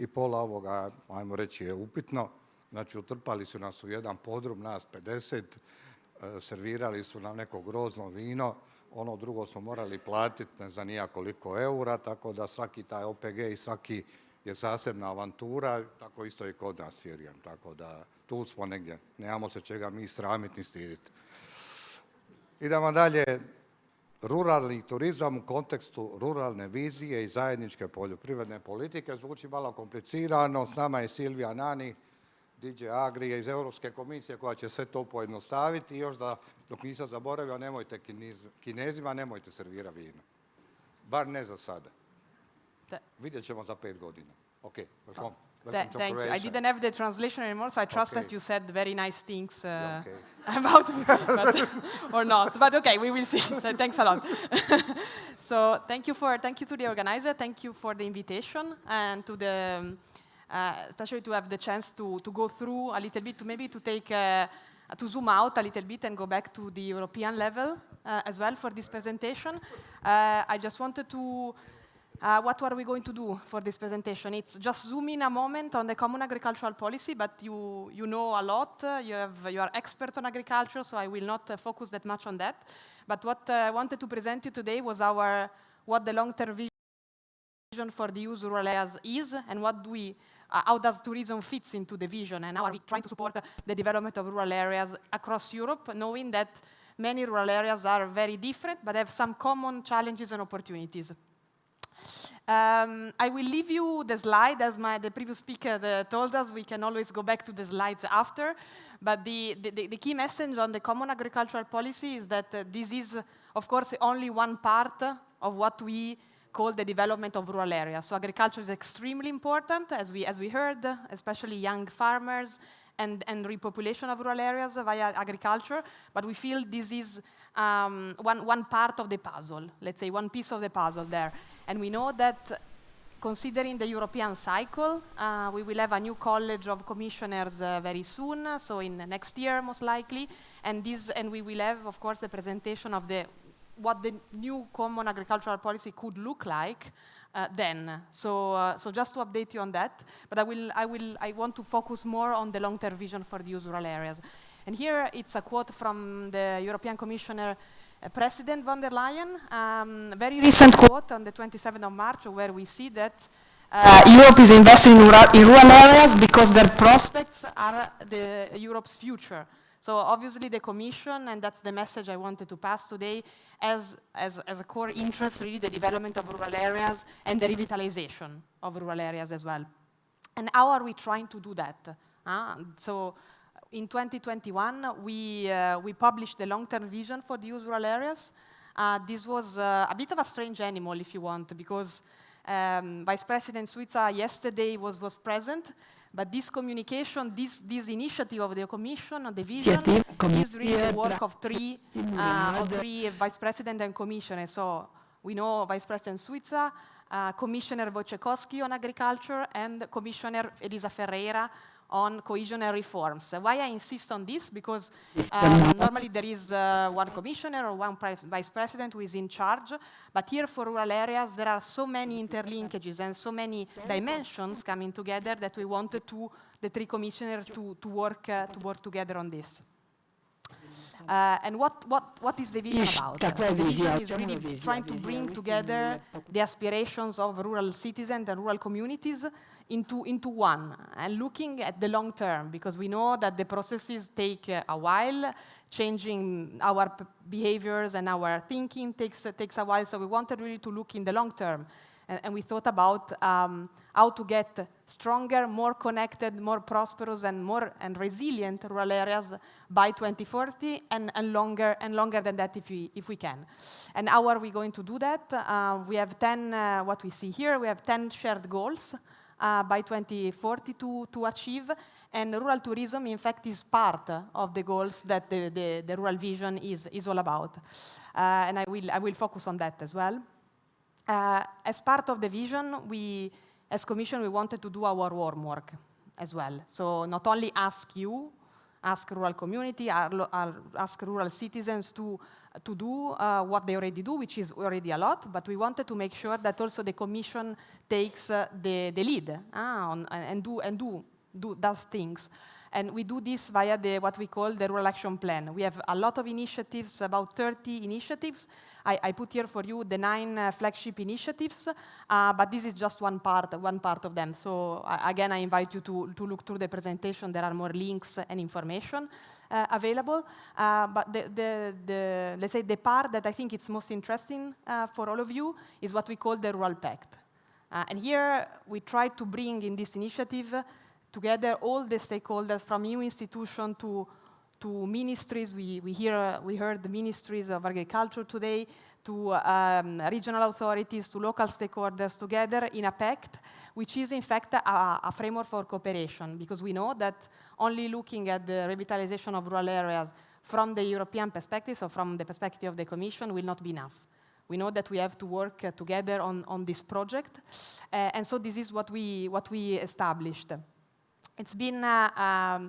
i pola ovoga, ajmo reći, je upitno. Znači, utrpali su nas u jedan podrum, nas 50, servirali su nam neko grozno vino, ono drugo smo morali platiti ne znam nija koliko eura, tako da svaki taj OPG i svaki je zasebna avantura, tako isto i kod nas, vjerujem. Tako da tu smo negdje, nemamo se čega mi sramiti ni stiditi. Idemo dalje. Ruralni turizam u kontekstu ruralne vizije i zajedničke poljoprivredne politike. Zvuči malo komplicirano. S nama je Silvia Nanni, DJ Agrije iz Europske komisije koja će sve to pojednostaviti. I još da, dok nisam zaboravio, nemojte Kinezima, nemojte servirati vino. Bar ne za sada. Vidjet ćemo za 5 godina. Ok, welcome. Thank you. I didn't have the translation anymore, so I trust that you said very nice things about me, or not. But okay, we will see. Thanks a lot. So thank you to the organizer. Thank you for the invitation and to the, especially to have the chance to go through a little bit, to zoom out a little bit and go back to the European level as well for this presentation. I just wanted to. What are we going to do for this presentation? It's just zoom in a moment on the common agricultural policy, but you know a lot. You are expert on agriculture, so I will not focus that much on that. But what I wanted to present you today was what the long-term vision for the use rural areas is, and how does tourism fits into the vision, and how are we trying to support the development of rural areas across Europe, knowing that many rural areas are very different, but have some common challenges and opportunities. I will leave you the slide, as the previous speaker told us. We can always go back to the slides after. But the key message on the common agricultural policy is that this is, of course, only one part of what we call the development of rural areas. So agriculture is extremely important, as we heard, especially young farmers and repopulation of rural areas via agriculture. But we feel this is one part of the puzzle, let's say one piece of the puzzle there. And we know that considering the European cycle, we will have a new college of commissioners very soon, so in next year most likely. And we will have, of course, a presentation of what the new common agricultural policy could look like then. So just to update you on that. But I want to focus more on the long-term vision for the rural areas. And here it's a quote from the European Commissioner President von der Leyen, very recent quote on the 27th of March, where we see that Europe is investing in rural areas because their prospects are Europe's future. So obviously the Commission, and that's the message I wanted to pass today, as a core interest, really the development of rural areas and the revitalization of rural areas as well. And how are we trying to do that? So in 2021, we published the long-term vision for the rural areas. This was a bit of a strange animal, if you want, because Vice President Suiza yesterday was present, but this communication, this initiative of the Commission, the vision, is really the work of three Vice Presidents and Commissioners. So we know Vice President Suiza, Commissioner Wojciechowski on agriculture, and Commissioner Elisa Ferreira on cohesion and reforms. Why I insist on this? Because normally there is one commissioner or one vice president who is in charge, but here for rural areas there are so many interlinkages and so many dimensions coming together that we wanted the three commissioners to work together on this. And what is the vision about? So the vision is really trying to bring together the aspirations of rural citizens and rural communities into one, and looking at the long term, because we know that the processes take a while. Changing our behaviors and our thinking takes a while, so we wanted really to look in the long term. And we thought about how to get stronger, more connected, more prosperous, and resilient rural areas by 2040, and longer than that if we can. And how are we going to do that? We have 10, what we see here, we have 10 shared goals by 2040 to achieve. And rural tourism, in fact, is part of the goals that the rural vision is all about. And I will focus on that as well. As part of the vision, as Commission, we wanted to do our homework as well. So not only ask rural community, ask rural citizens to to do what they already do, which is already a lot, but we wanted to make sure that also the Commission takes the lead and does things. And we do this via what we call the Rural Action Plan. We have a lot of initiatives, about 30 initiatives. I put here for you the 9 flagship initiatives, but this is just one part of them. So again, I invite you to look through the presentation. There are more links and information available. But let's say the part that I think is most interesting for all of you is what we call the Rural Pact. And here we try to bring in this initiative together all the stakeholders, from new institutions to ministries. We heard the ministries of agriculture today, to regional authorities, to local stakeholders, together in a pact, which is in fact a framework for cooperation, because we know that only looking at the revitalization of rural areas from the European perspective, so from the perspective of the Commission, will not be enough. We know that we have to work together on this project, and so this is what we established. It's been,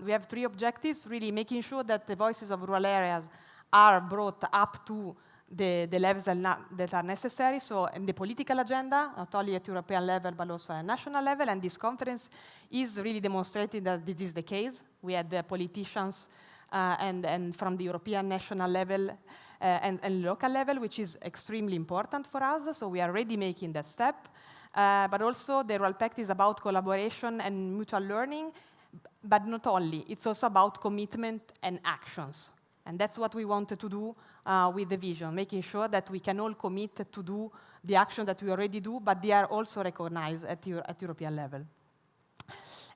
we have 3 objectives, really making sure that the voices of rural areas are brought up to the levels that are necessary, so in the political agenda, not only at European level, but also at national level, and this conference is really demonstrating that this is the case. We had the politicians and from the European national level and local level, which is extremely important for us, so we are already making that step. But also the Rural Pact is about collaboration and mutual learning, but not only. It's also about commitment and actions. And that's what we wanted to do with the vision, making sure that we can all commit to do the action that we already do, but they are also recognized at European level.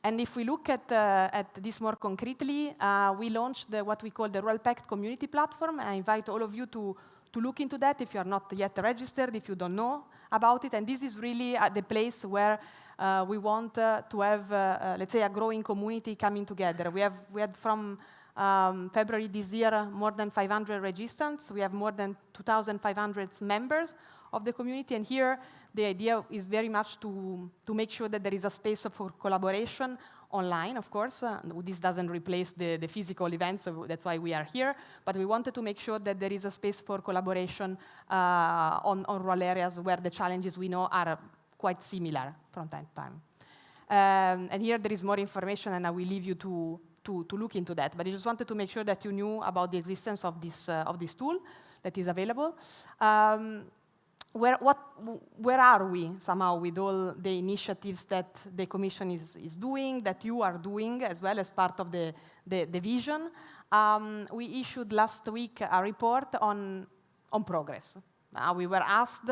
And if we look at this more concretely, we launched what we call the Rural Pact Community Platform, and I invite all of you to look into that if you are not yet registered, if you don't know about it. And this is really the place where we want to have, let's say, a growing community coming together. We had from February this year more than 500 registrants. We have more than 2,500 members of the community. And here the idea is very much to make sure that there is a space for collaboration online, of course. This doesn't replace the physical events, so that's why we are here. But we wanted to make sure that there is a space for collaboration on rural areas where the challenges we know are quite similar from time to time. And here there is more information, and I will leave you to look into that. But I just wanted to make sure that you knew about the existence of this tool that is available. Where are we somehow with all the initiatives that the Commission is doing, that you are doing as well as part of the vision? We issued last week a report on progress. We were asked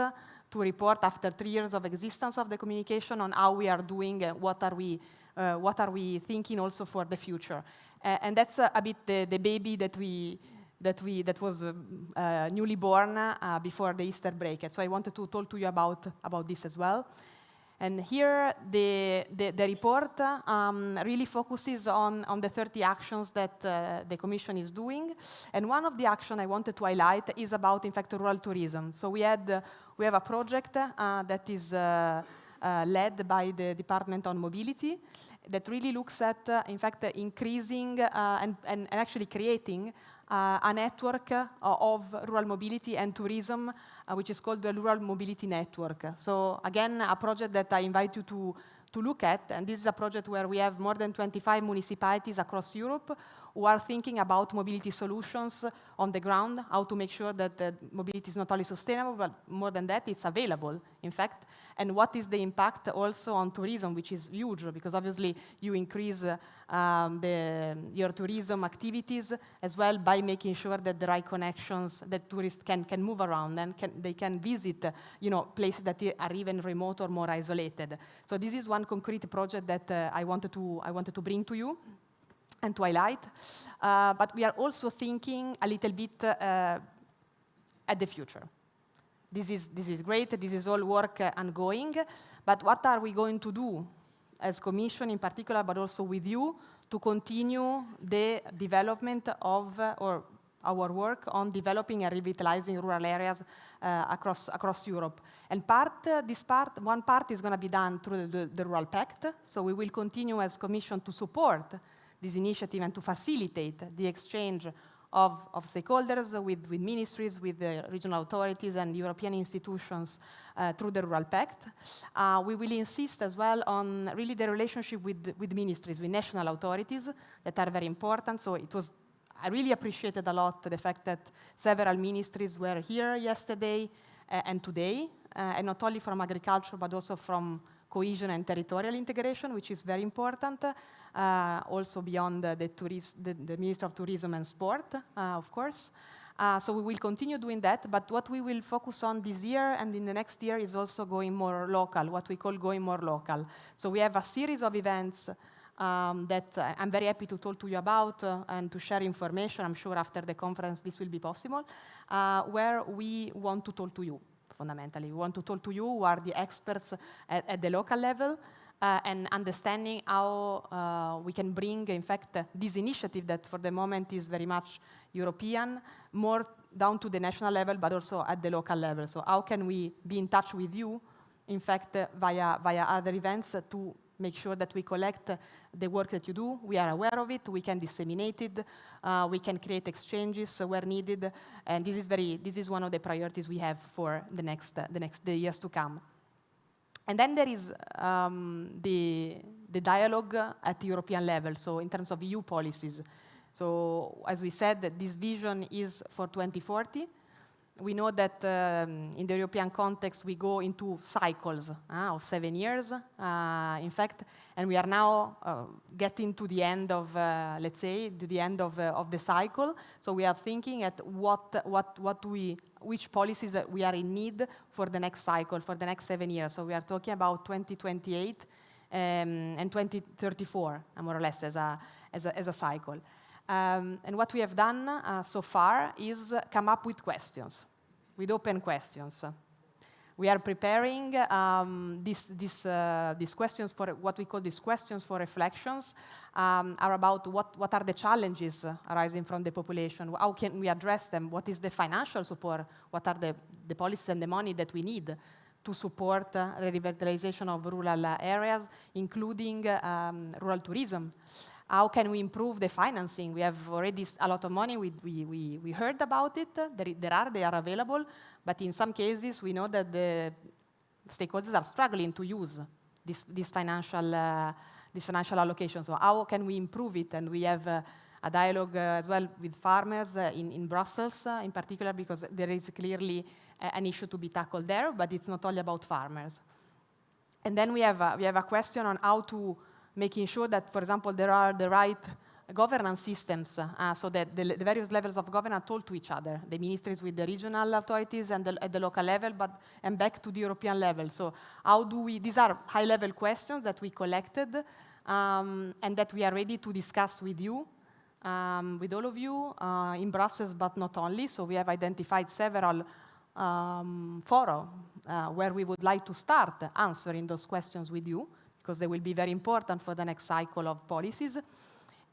to report after 3 years of existence of the communication on how we are doing and what are we thinking also for the future. And that's a bit the baby that was newly born before the Easter break. And so I wanted to talk to you about this as well. And here the report really focuses on the 30 actions that the Commission is doing. And one of the actions I wanted to highlight is about, in fact, rural tourism. So we have a project that is led by the Department on Mobility that really looks at, in fact, increasing and actually creating a network of rural mobility and tourism, which is called the Rural Mobility Network. So again, a project that I invite you to look at, and this is a project where we have more than 25 municipalities across Europe who are thinking about mobility solutions on the ground, how to make sure that mobility is not only sustainable, but more than that, it's available, in fact, and what is the impact also on tourism, which is huge, because obviously you increase your tourism activities as well by making sure that the right connections, that tourists can move around and they can visit places that are even remote or more isolated. So this is one concrete project that I wanted to bring to you and to highlight. But we are also thinking a little bit at the future. This is great. This is all work ongoing. But what are we going to do as Commission in particular, but also with you, to continue the development of or our work on developing and revitalizing rural areas across Europe? And one part is going to be done through the Rural Pact. So we will continue as Commission to support this initiative and to facilitate the exchange of stakeholders, with ministries, with the regional authorities and European institutions through the Rural Pact. We will insist as well on really the relationship with ministries, with national authorities that are very important. So I really appreciated a lot the fact that several ministries were here yesterday and today, and not only from agriculture, but also from cohesion and territorial integration, which is very important, also beyond the Minister of Tourism and Sport, of course. So we will continue doing that, but what we will focus on this year and in the next year is also going more local, what we call going more local. So we have a series of events that I'm very happy to talk to you about and to share information. I'm sure after the conference this will be possible, where we want to talk to you. Fundamentally, we want to talk to you who are the experts at the local level and understanding how we can bring, in fact, this initiative that for the moment is very much European, more down to the national level, but also at the local level. So how can we be in touch with you, in fact, via other events to make sure that we collect the work that you do, we are aware of it, we can disseminate it, we can create exchanges where needed, and this is one of the priorities we have for the years to come. And then there is the dialogue at the European level, so in terms of EU policies. So as we said, this vision is for 2040. We know that in the European context, we go into cycles of 7 years, in fact, and we are now getting to the end of, let's say, to the end of the cycle. So we are thinking at which policies that we are in need for the next cycle, for the next 7 years. So we are talking about 2028 and 2034, more or less, as a cycle. And what we have done so far is come up with questions, with open questions. We are preparing these questions for what we call these questions for reflections are about what are the challenges arising from the population, how can we address them, what is the financial support, what are the policies and the money that we need to support the revitalization of rural areas, including rural tourism. How can we improve the financing? We have already a lot of money. We heard about it. They are available. But in some cases, we know that the stakeholders are struggling to use this financial allocation. So how can we improve it? And we have a dialogue as well with farmers in Brussels, in particular, because there is clearly an issue to be tackled there. But it's not only about farmers. And then we have a question on how to making sure that, for example, there are the right governance systems so that the various levels of governance talk to each other, the ministries with the regional authorities and at the local level, and back to the European level. So how do we, these are high-level questions that we collected and that we are ready to discuss with you, with all of you in Brussels, but not only. So we have identified several fora where we would like to start answering those questions with you, because they will be very important for the next cycle of policies.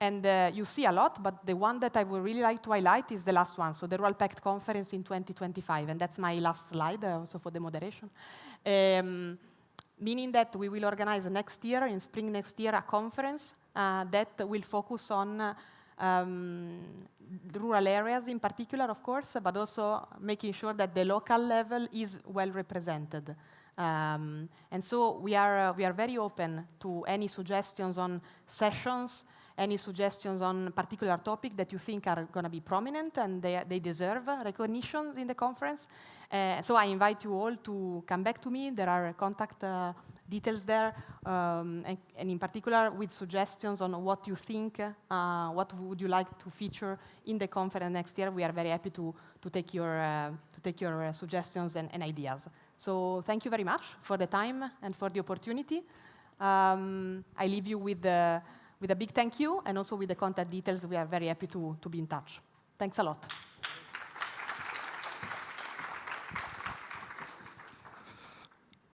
And you see a lot, but the one that I would really like to highlight is the last one, so the Rural Pact Conference in 2025, and that's my last slide, also for the moderation. Meaning that we will organize next year, in spring next year, a conference that will focus on rural areas in particular, of course, but also making sure that the local level is well represented. And so we are very open to any suggestions on sessions, any suggestions on particular topic that you think are going to be prominent and they deserve recognition in the conference. So I invite you all to come back to me. There are contact details there, and in particular with suggestions on what you think, what would you like to feature in the conference next year. We are very happy to take your suggestions and ideas. So thank you very much for the time and for the opportunity. I leave you with a big thank you, and also with the contact details. We are very happy to be in touch. Thanks a lot.